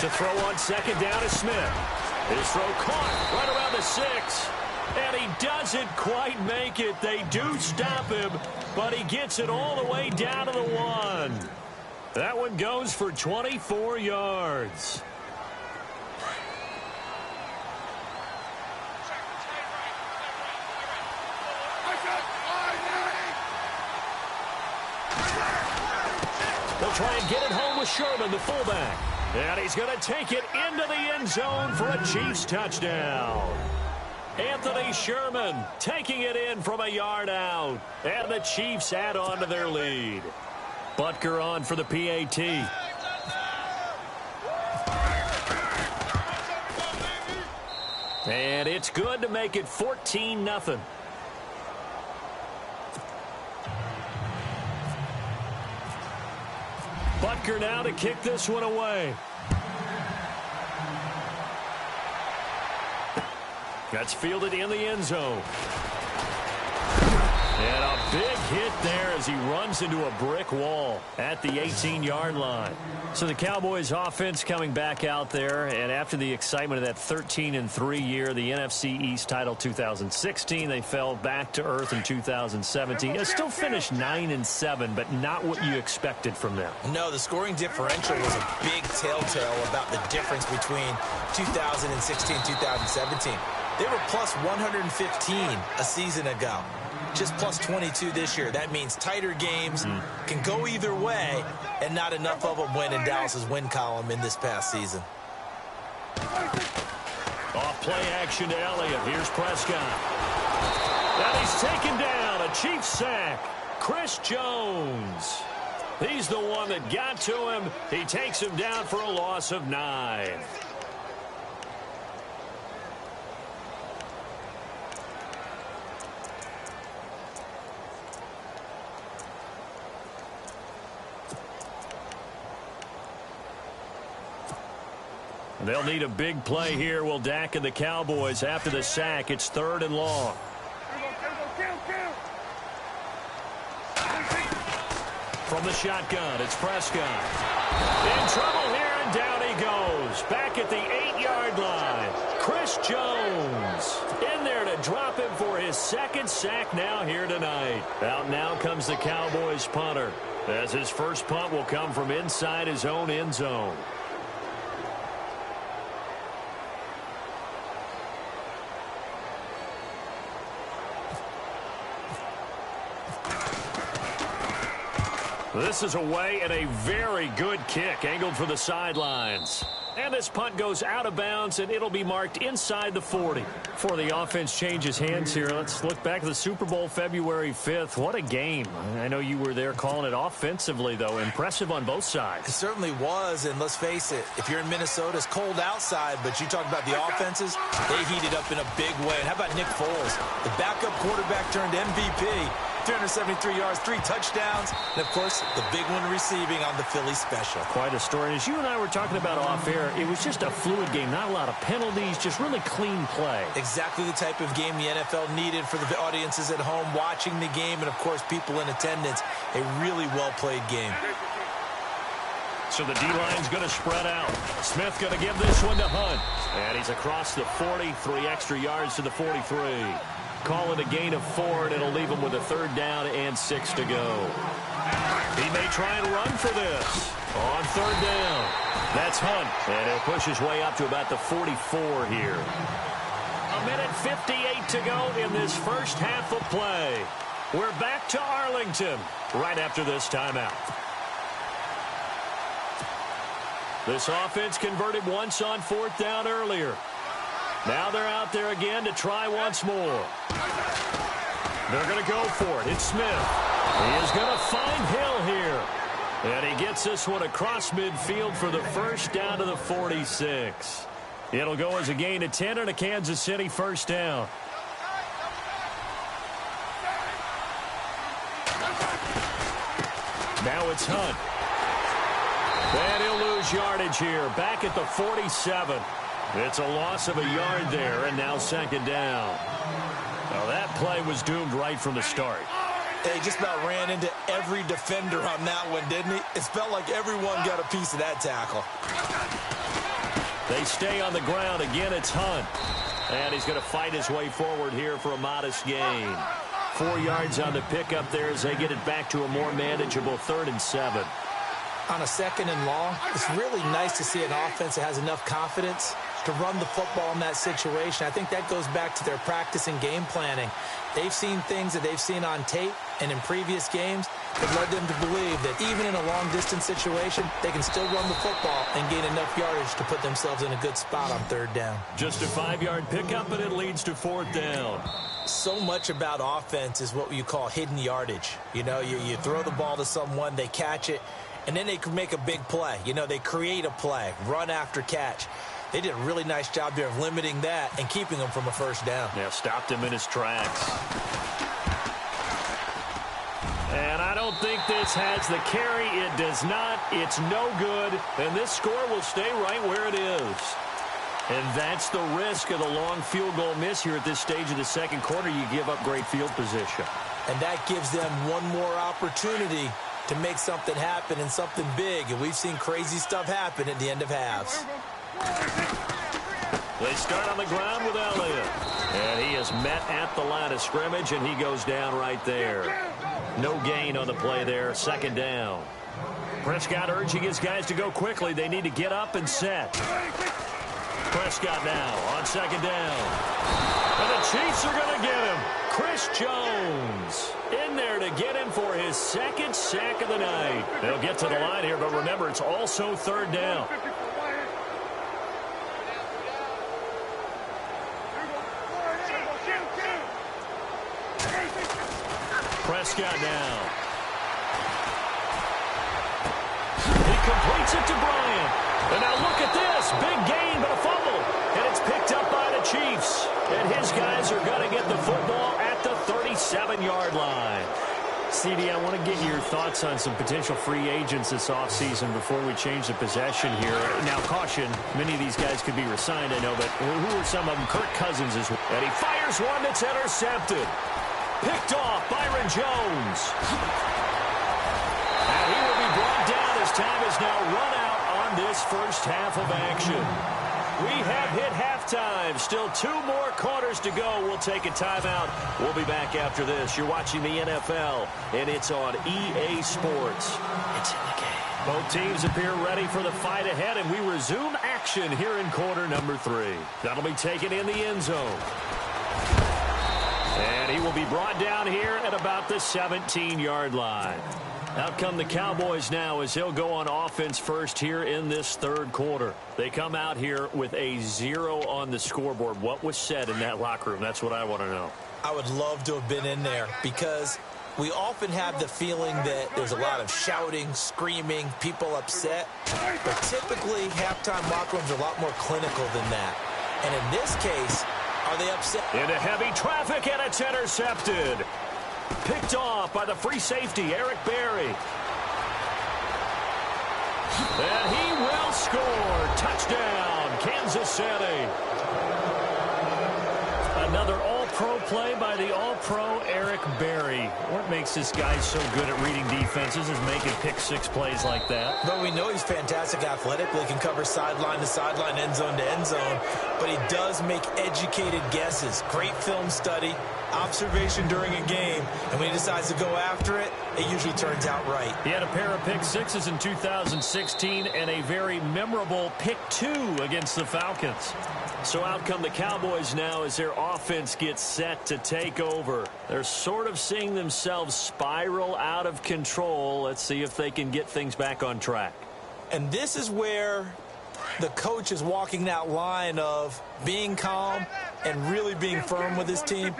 To throw on second down is Smith. His throw caught right around the 6. And he doesn't quite make it. They do stop him, but he gets it all the way down to the 1. That one goes for 24 yards. They'll try and get it home with Sherman, the fullback. And he's going to take it into the end zone for a Chiefs touchdown. Anthony Sherman taking it in from a yard out. And the Chiefs add on to their lead. Butker on for the PAT. And it's good to make it 14-0. Butker now to kick this one away. That's fielded in the end zone. And a big hit there as he runs into a brick wall at the 18-yard line. So the Cowboys offense coming back out there, and after the excitement of that 13-3 year, the NFC East title 2016, they fell back to earth in 2017. It still finished 9-7, but not what you expected from them. No, the scoring differential was a big telltale about the difference between 2016 and 2017. They were plus 115 a season ago. Just plus 22 this year. That means tighter games can go either way, and not enough of them win in Dallas's win column in this past season. Off play action to Elliott. Here's Prescott. And he's taken down. A Chiefs sack. Chris Jones. He's the one that got to him. He takes him down for a loss of 9. They'll need a big play here. Will Dak and the Cowboys after the sack. It's 3rd and long. From the shotgun, it's Prescott. In trouble here, and down he goes. Back at the 8-yard line. Chris Jones in there to drop him for his 2nd sack now here tonight. Out now comes the Cowboys punter, as his first punt will come from inside his own end zone. This is away and a very good kick angled for the sidelines. And this punt goes out of bounds, and it'll be marked inside the 40. Before the offense changes hands here, let's look back at the Super Bowl February 5th. What a game. I know you were there calling it offensively, though. Impressive on both sides. It certainly was, and let's face it, if you're in Minnesota, it's cold outside, but you talk about the offenses, they heated up in a big way. And how about Nick Foles, the backup quarterback turned MVP, 373 yards, 3 touchdowns, and, of course, the big one receiving on the Philly special. Quite a story. And as you and I were talking about off air, it was just a fluid game, not a lot of penalties, just really clean play. Exactly the type of game the NFL needed for the audiences at home watching the game and, of course, people in attendance. A really well-played game. So the D-line's going to spread out. Smith going to give this one to Hunt. And he's across the 40, 3 extra yards to the 43. Call it a gain of 4, and it'll leave him with a 3rd down and 6 to go. He may try and run for this on 3rd down. That's Hunt, and he'll push his way up to about the 44 here. 1:58 to go in this first half of play. We're back to Arlington right after this timeout. This offense converted once on 4th down earlier. Now they're out there again to try once more. They're going to go for it. It's Smith. He is going to find Hill here. And he gets this one across midfield for the first down to the 46. It'll go as a gain of 10 and a Kansas City first down. Now it's Hunt. And he'll lose yardage here. Back at the 47. It's a loss of a yard there, and now 2nd down. Now that play was doomed right from the start. He just about ran into every defender on that one, didn't he? It felt like everyone got a piece of that tackle. They stay on the ground. Again, it's Hunt. And he's going to fight his way forward here for a modest gain. 4 yards on the pickup there as they get it back to a more manageable 3rd and 7. On a 2nd and long, it's really nice to see an offense that has enough confidence to run the football in that situation. I think that goes back to their practice and game planning. They've seen things that they've seen on tape and in previous games that led them to believe that even in a long-distance situation, they can still run the football and gain enough yardage to put themselves in a good spot on 3rd down. Just a 5-yard pickup, and it leads to 4th down. So much about offense is what you call hidden yardage. You know, you throw the ball to someone, they catch it, and then they can make a big play. You know, they create a play, run after catch. They did a really nice job there of limiting that and keeping him from a 1st down. Yeah, stopped him in his tracks. And I don't think this has the carry. It does not. It's no good. And this score will stay right where it is. And that's the risk of the long field goal miss here at this stage of the 2nd quarter. You give up great field position. And that gives them one more opportunity to make something happen and something big. And we've seen crazy stuff happen at the end of halves. They start on the ground with Elliott. And he is met at the line of scrimmage, and he goes down right there. No gain on the play there, 2nd down. Prescott urging his guys to go quickly. They need to get up and set. Prescott now on 2nd down. And the Chiefs are going to get him. Chris Jones in there to get him for his 2nd sack of the night. They'll get to the line here, but remember, it's also 3rd down. Prescott now. He completes it to Bryant. And now look at this. Big gain, but a fumble. And it's picked up by the Chiefs. And his guys are going to get the football at the 37-yard line. CD, I want to get your thoughts on some potential free agents this offseason before we change the possession here. Now, caution, many of these guys could be re-signed, I know, but who are some of them? Kirk Cousins is one. And he fires one that's intercepted. Picked off Byron Jones. And he will be brought down as time is now run out on this 1st half of action. We have hit halftime. Still 2 more quarters to go. We'll take a timeout. We'll be back after this. You're watching the NFL, and it's on EA Sports. It's in the game. Both teams appear ready for the fight ahead, and we resume action here in quarter number 3. That'll be taken in the end zone. And he will be brought down here at about the 17-yard line. Out come the Cowboys now as he'll go on offense first here in this 3rd quarter. They come out here with a 0 on the scoreboard. What was said in that locker room? That's what I want to know. I would love to have been in there because we often have the feeling that there's a lot of shouting, screaming, people upset. But typically, halftime locker rooms are a lot more clinical than that. And in this case, are they upset? Into heavy traffic, and it's intercepted. Picked off by the free safety, Eric Berry. And he will score. Touchdown, Kansas City. Another all-pro play by the all-pro Eric Berry. What makes this guy so good at reading defenses is making pick-6 plays like that. But we know he's fantastic athletically, can cover sideline to sideline, end zone to end zone. But he does make educated guesses. Great film study, observation during a game. And when he decides to go after it, it usually turns out right. He had a pair of pick-6s in 2016 and a very memorable pick-2 against the Falcons. So out come the Cowboys now as their offense gets set to take over. They're sort of seeing themselves spiral out of control. Let's see if they can get things back on track. And this is where the coach is walking that line of being calm and really being firm with his team.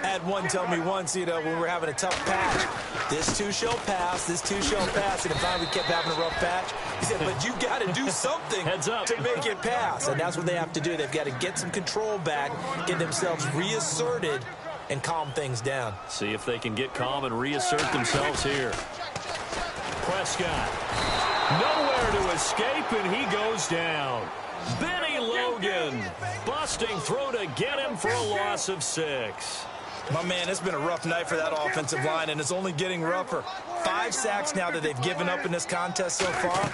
I had one tell me once, you know, when we were having a tough patch, this too shall pass, this too shall pass. And finally we kept having a rough patch. He said, but you got to do something Heads up. to make it pass. And that's what they have to do. They've got to get some control back, get themselves reasserted, and calm things down. See if they can get calm and reassert themselves here. Prescott. Nowhere to escape, and he goes down. Benny Logan. Busting through to get him for a loss of 6. My man, it's been a rough night for that offensive line, and it's only getting rougher. 5 5 sacks now that they've given up in this contest so far.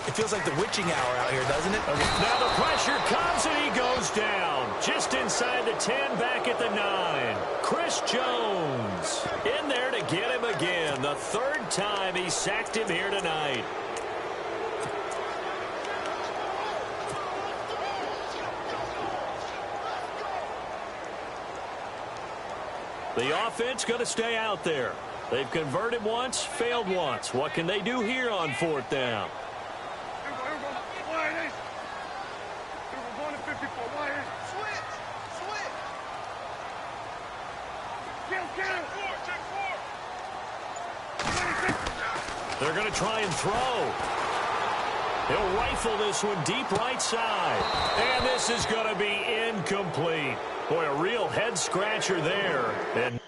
It feels like the witching hour out here, doesn't it? Now the pressure comes and he goes down. Just inside the 10, back at the 9. Chris Jones in there to get him again. The 3rd time he sacked him here tonight. The offense going to stay out there. They've converted once, failed once. What can they do here on 4th down? They're going to try and throw. He'll rifle this one deep right side. And this is going to be incomplete. Boy, a real head-scratcher there. And